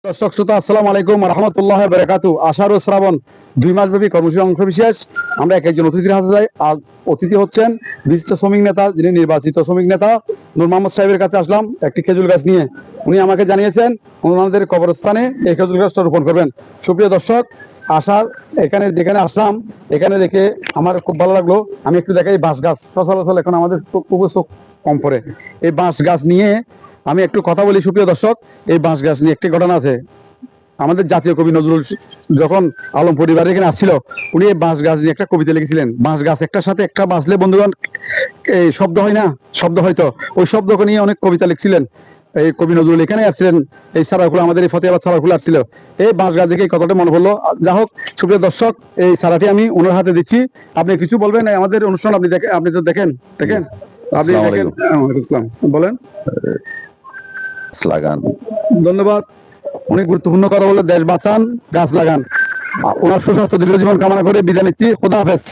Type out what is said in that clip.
দর্শক শ্রোতা, আসসালামু আলাইকুম রহমতুল্লাহ বারাকাতু। আষাঢ় ও শ্রাবণ 2 মাসব্যাপী কর্মসূচির অংশ বিশেষ আমরা একজন অতিথির হাতে যাই। আর অতিথি হচ্ছেন বিশিষ্ট শ্রমিক নেতা, যিনি নির্বাচিত শ্রমিক নেতা নূর মোহাম্মদ সাহেবের কাছে আসলাম একটি খেজুর গাছ নিয়ে। উনি আমাকে জানিয়েছেন ওনাদের কবরস্থানে এই খেজুর গাছটা রোপণ করবেন। সুপ্রিয় দর্শক, যেখানে আসলাম, এখানে দেখে আমার খুব ভালো লাগলো। আমি একটু দেখাই বাঁশ গাছ। সচরাচর এখন আমাদের খুব চোখ কম পড়ে। এই বাঁশ গাছ নিয়ে আমি একটু কথা বলি। সুপ্রিয় দর্শক, এই বাঁশ গাছ নিয়ে একটি ঘটনা আছে। আমাদের জাতীয় কবি নজরুল যখন আলম পরিবারে এখানে আসছিল, উনি এই বাঁশ গাছ নিয়ে একটা কবিতা লিখেছিলেন। বাঁশ গাছ একটার সাথে একটা বাঁচলে বন্ধুগণ এই শব্দ হয় না, শব্দ হয়তো ওই শব্দকে নিয়ে অনেক কবিতা লিখছিলেন এই কবি নজরুল। এখানে আসছিলেন এই সারাকুলা, আমাদের এই ফতেহাবাদ সারাকুলা আসছিল। এই বাঁশ গাছ দেখে এই কথাটা মনে পড়লো। যা হোক সুপ্রিয় দর্শক, এই সারাটি আমি ওনার হাতে দিচ্ছি। আপনি কিছু বলবেন? আমাদের অনুষ্ঠান আপনি দেখেন, আপনি তো দেখেন দেখেন আপনি দেখেন। ইসলাম বলেন। লাগান। ধন্যবাদ। অনেক গুরুত্বপূর্ণ কথা বলে, দেশ বাঁচান, গাছ লাগান। ওনার সুস্বাস্থ্য দীর্ঘ জীবন কামনা করে বিদায় নিচ্ছি। খোদা হাফেজ।